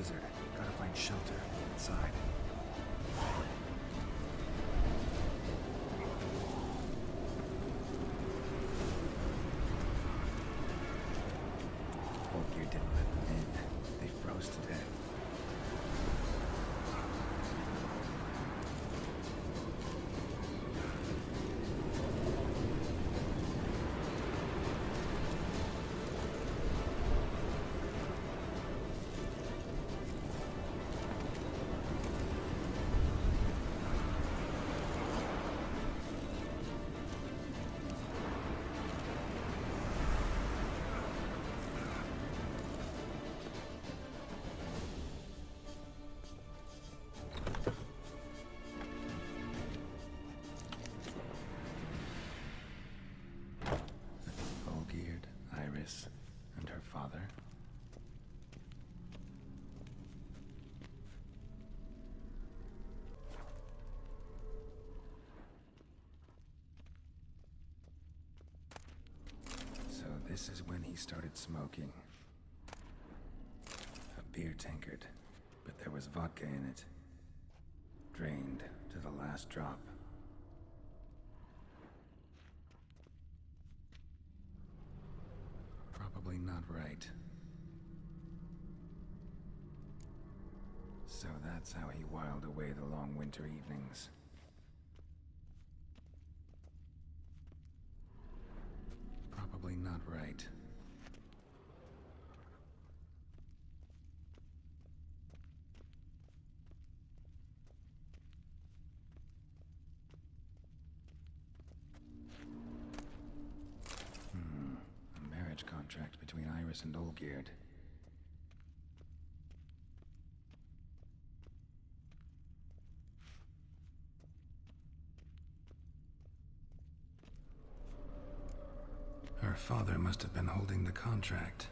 blizzard. Gotta find shelter inside. Volgear didn't let them in. They froze to death. And her father. So this is when he started smoking. A beer tankard, but there was vodka in it. Drained to the last drop. Probably not right. So that's how he whiled away the long winter evenings. Probably not right. A marriage contract between Iris and Olgierd. Her father must have been holding the contract.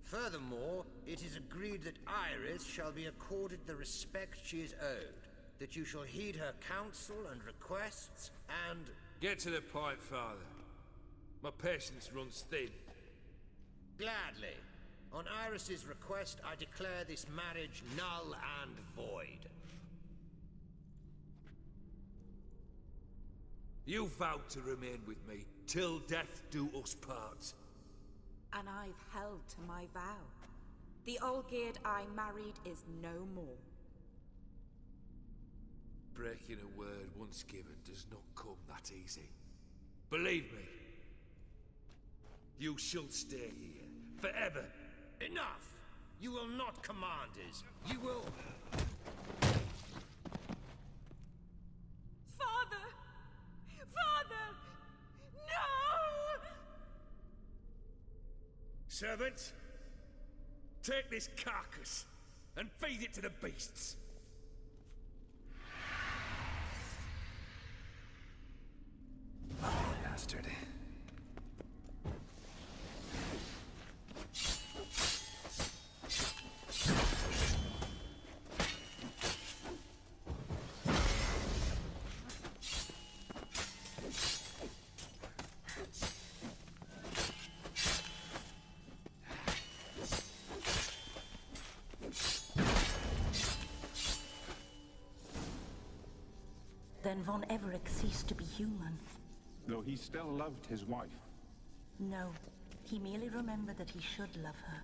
Furthermore, it is agreed that Iris shall be accorded the respect she is owed, that you shall heed her counsel and requests, and... Get to the point, Father. My patience runs thin. Gladly. On Iris's request, I declare this marriage null and void. You vowed to remain with me, till death do us part. And I've held to my vow. The Olgierd I married is no more. Breaking a word once given does not come that easy. Believe me. You shall stay here, forever. Enough! You will not command us. You will... Father! Father! No! Servants, take this carcass and feed it to the beasts. Ugly bastard. Then Von Everett ceased to be human. Though he still loved his wife. No, he merely remembered that he should love her.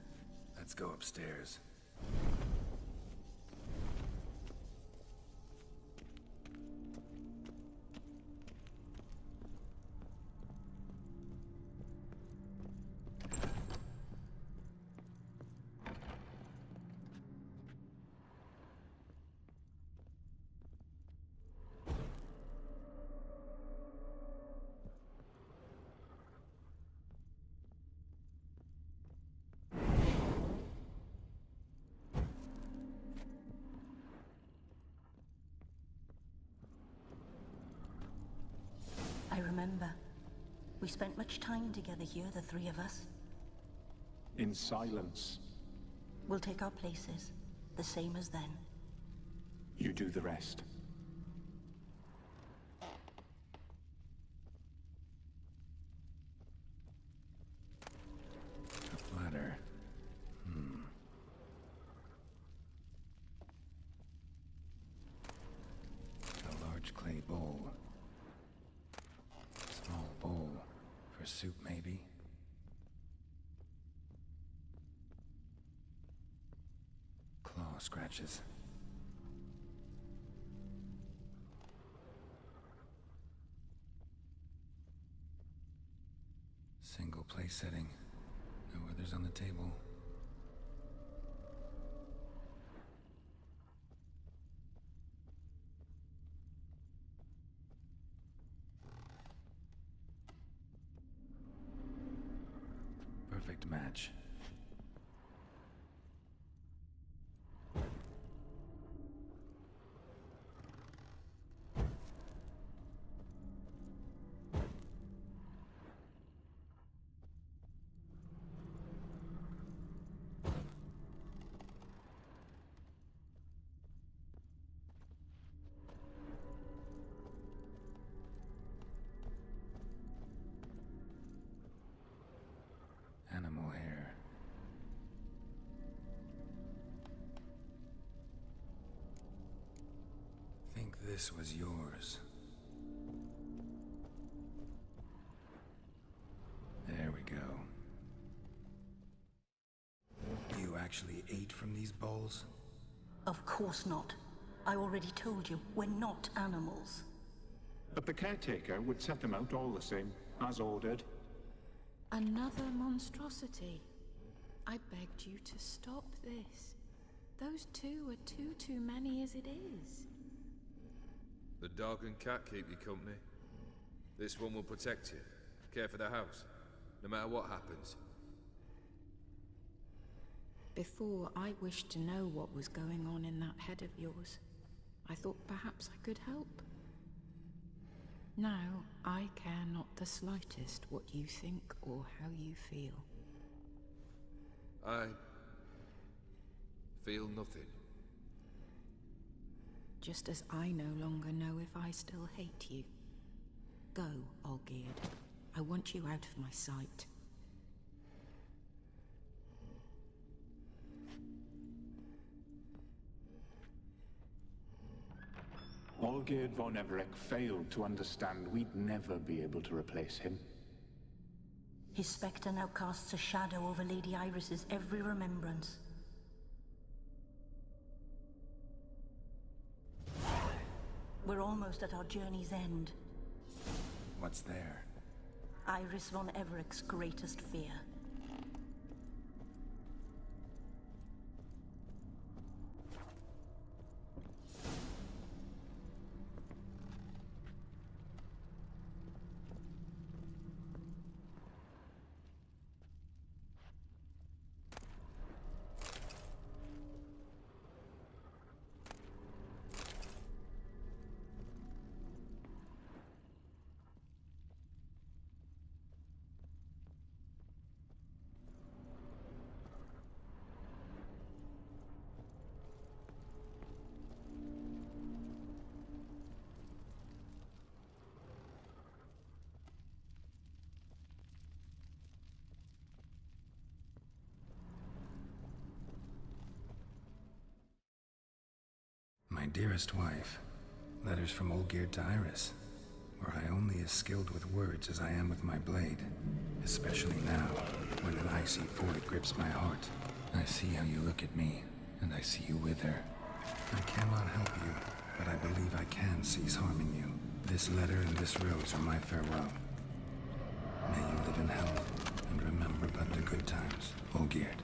Let's go upstairs. I remember. We spent much time together here, the three of us. In silence. We'll take our places, the same as then. You do the rest. soup, maybe? Claw scratches. Single place setting. No others on the table. Perfect match. Animal hair. Think this was yours. There we go. You actually ate from these bowls? Of course not. I already told you, we're not animals. But the caretaker would set them out all the same, as ordered. Another monstrosity. I begged you to stop this. Those two are too many as it is. The dog and cat keep you company. This one will protect you, care for the house, no matter what happens. Before, I wished to know what was going on in that head of yours. I thought perhaps I could help. Now, I care not the slightest what you think or how you feel. I feel nothing. Just as I no longer know if I still hate you. Go, Olgierd. I want you out of my sight. Olgierd von Everec failed to understand we'd never be able to replace him. His spectre now casts a shadow over Lady Iris's every remembrance. We're almost at our journey's end. What's there? Iris von Everec's greatest fear. My dearest wife, letters from Olgierd to Iris. Were I only as skilled with words as I am with my blade, especially now, when an icy void grips my heart. I see how you look at me, and I see you with her. I cannot help you, but I believe I can cease harming you. This letter and this rose are my farewell. May you live in hell, and remember but the good times, Olgierd.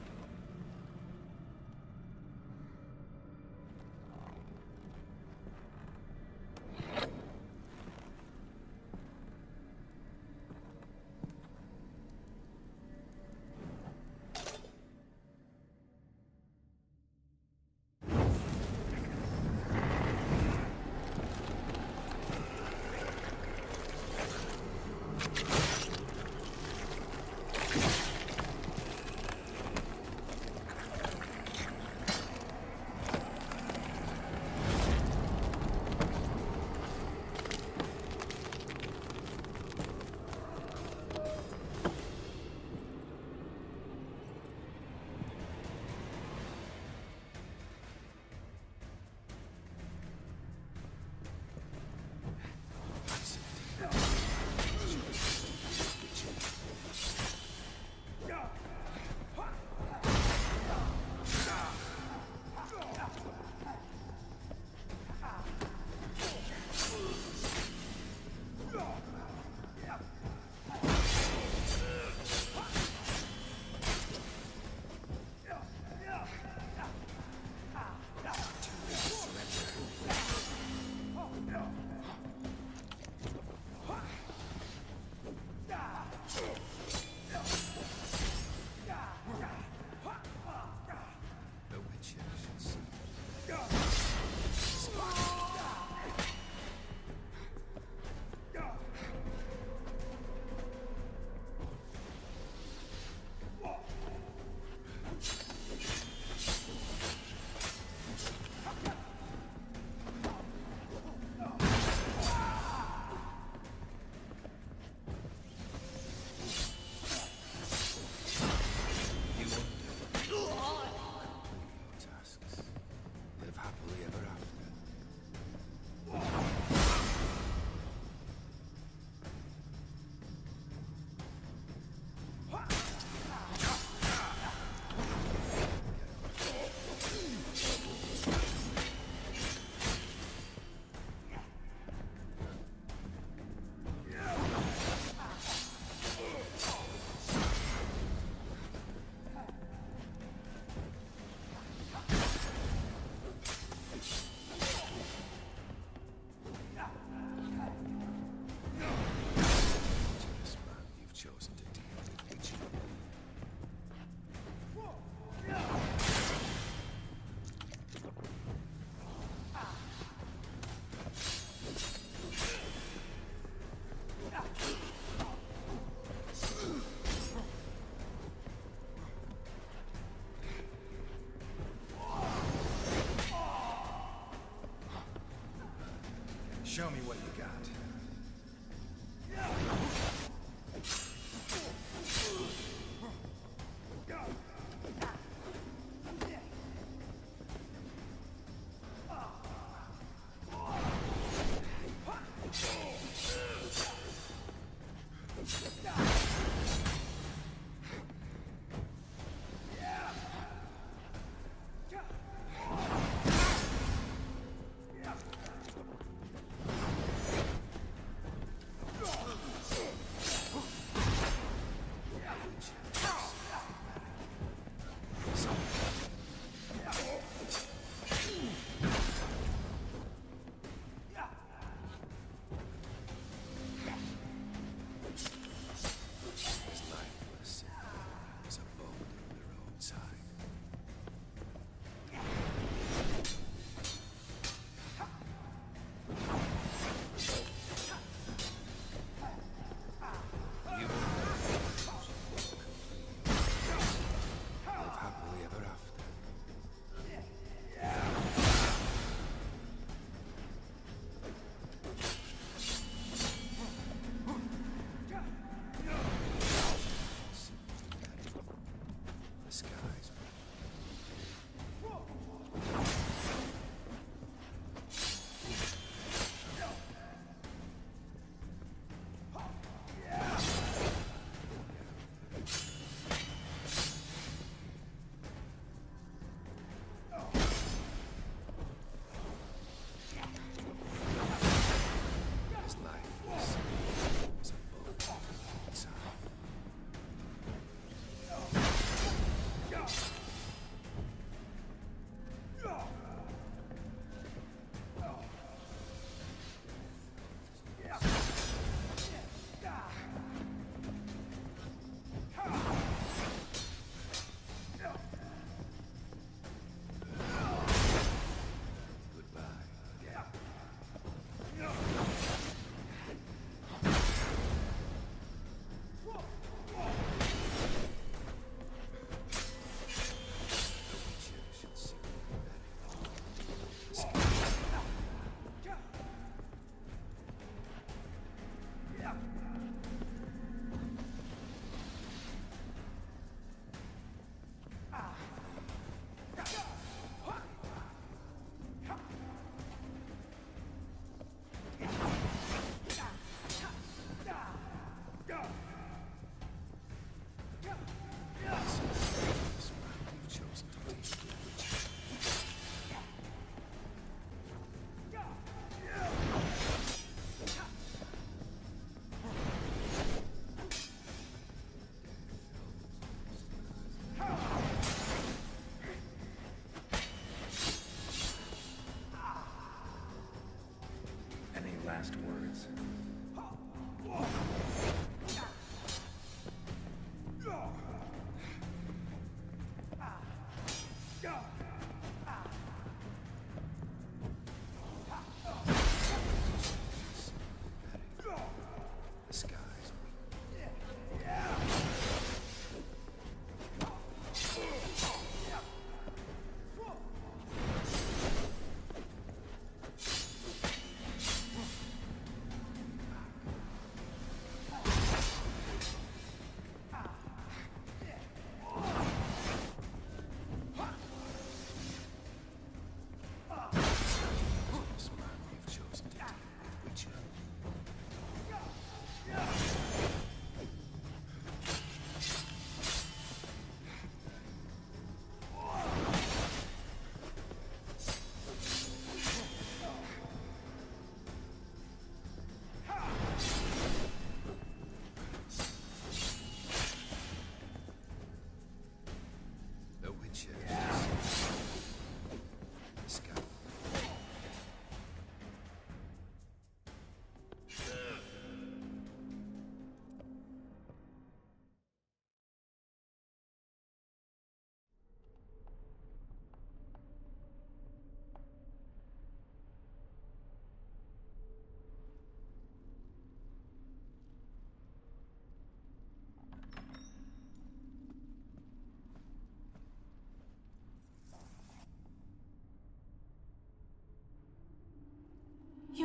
Show me what you got.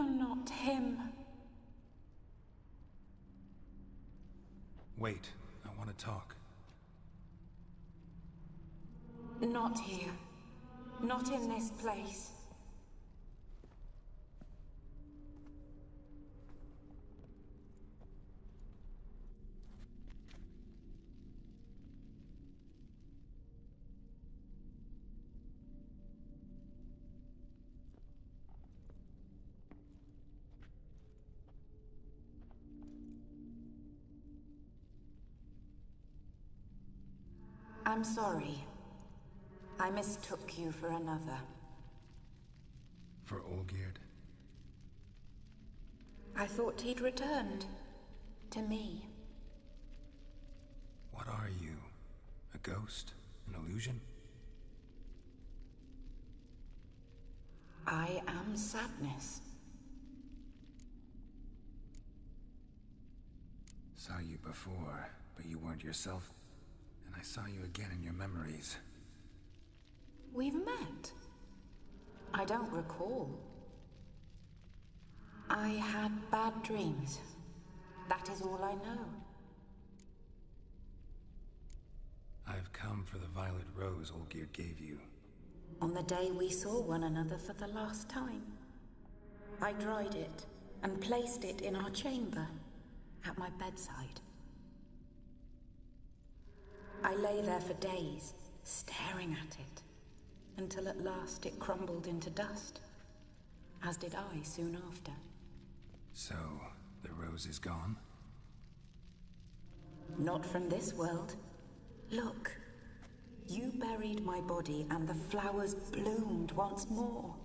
not him. Wait, I want to talk. Not here. Not in this place. I'm sorry. I mistook you for another. For Olgierd? I thought he'd returned. To me. What are you? A ghost? An illusion? I am sadness. Saw you before, but you weren't yourself. And I saw you again in your memories. We've met. I don't recall. I had bad dreams. That is all I know. I've come for the violet rose Olgierd gave you. On the day we saw one another for the last time, I dried it and placed it in our chamber, at my bedside. I lay there for days, staring at it, until at last it crumbled into dust, as did I soon after. So, the rose is gone? Not from this world. Look, you buried my body and the flowers bloomed once more.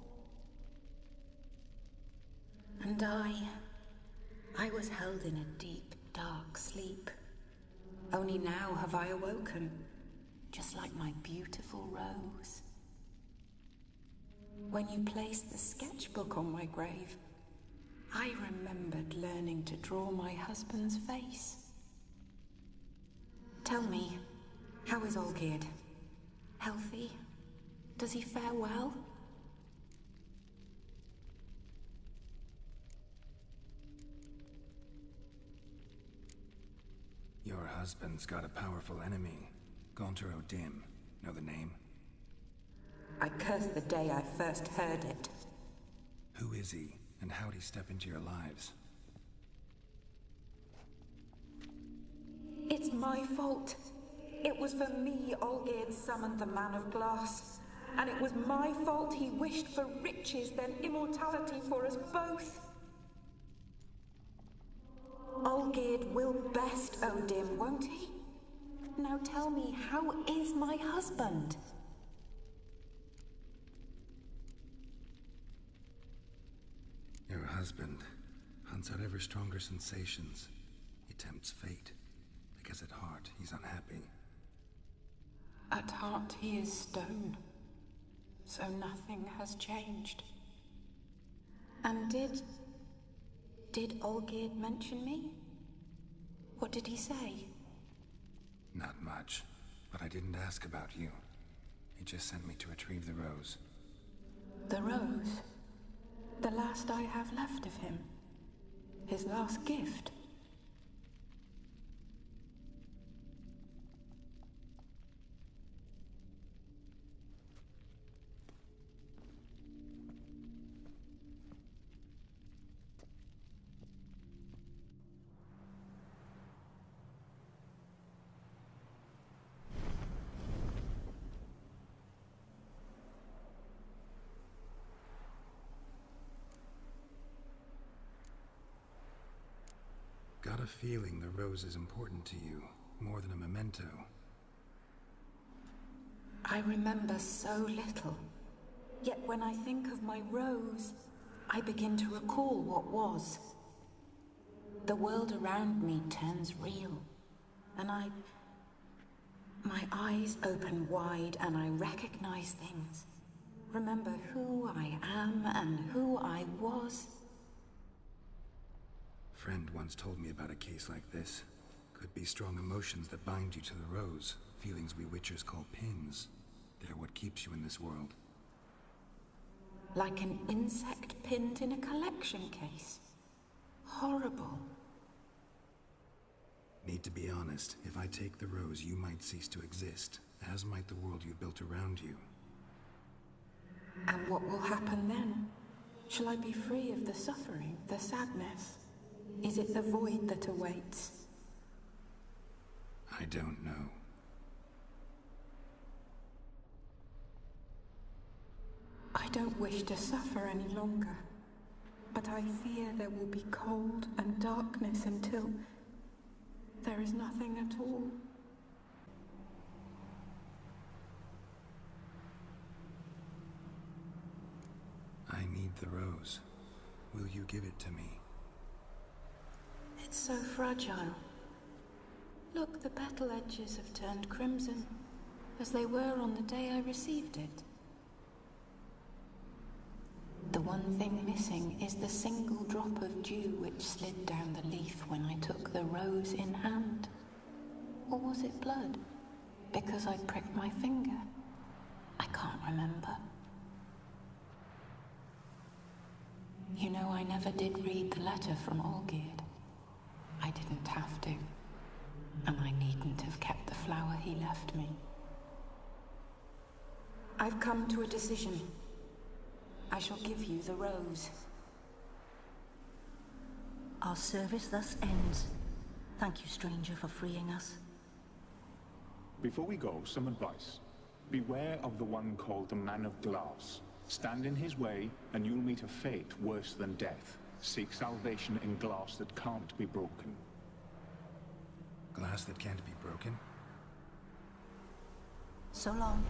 And I was held in a deep, dark sleep. Only now have I awoken, just like my beautiful rose. When you placed the sketchbook on my grave, I remembered learning to draw my husband's face. Tell me, how is Olgierd? Healthy? Does he fare well? Your husband's got a powerful enemy. Gaunter O'Dim. Know the name? I curse the day I first heard it. Who is he, and how'd he step into your lives? It's my fault. It was for me Olgierd summoned the Man of Glass. And it was my fault he wished for riches than immortality for us both. Olgierd will best O'Dim, won't he? Now tell me, how is my husband? Your husband hunts out ever stronger sensations. He tempts fate, because at heart he's unhappy. At heart he is stone, so nothing has changed. And did Olgierd mention me? What did he say? Not much, but I didn't ask about you. He just sent me to retrieve the rose. The rose? The last I have left of him? His last gift? Got a feeling the rose is important to you, more than a memento. I remember so little. Yet when I think of my rose, I begin to recall what was. The world around me turns real, and my eyes open wide and I recognize things. Remember who I am and who I was. Friend once told me about a case like this. Could be strong emotions that bind you to the rose. Feelings we witchers call pins. They're what keeps you in this world. Like an insect pinned in a collection case. Horrible. Need to be honest, if I take the rose, you might cease to exist, as might the world you built around you. And what will happen then? Shall I be free of the suffering, the sadness? Is it the void that awaits? I don't know. I don't wish to suffer any longer, but I fear there will be cold and darkness until there is nothing at all. I need the rose. Will you give it to me? It's so fragile. Look, the petal edges have turned crimson, as they were on the day I received it. The one thing missing is the single drop of dew which slid down the leaf when I took the rose in hand. Or was it blood? Because I pricked my finger? I can't remember. You know, I never did read the letter from Olgierd. I didn't have to. And I needn't have kept the flower he left me. I've come to a decision. I shall give you the rose. Our service thus ends. Thank you, stranger, for freeing us. Before we go, some advice. Beware of the one called the Man of Glass. Stand in his way, and you'll meet a fate worse than death. Seek salvation in glass that can't be broken. Glass that can't be broken? So long.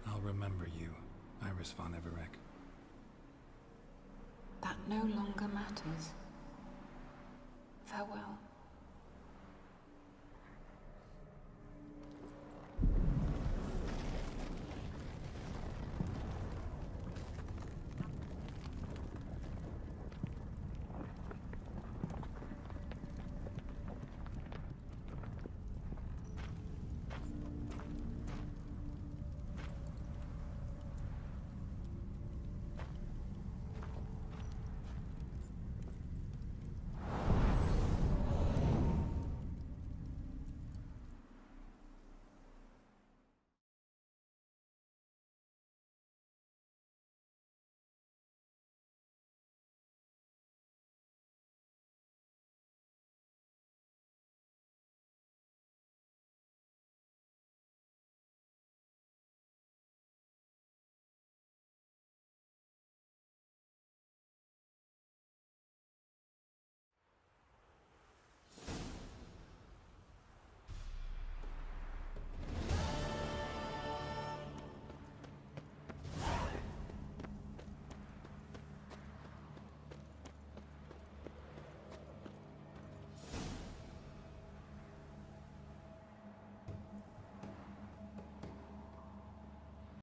I'll remember you, Iris von Everec. That no longer matters. Farewell.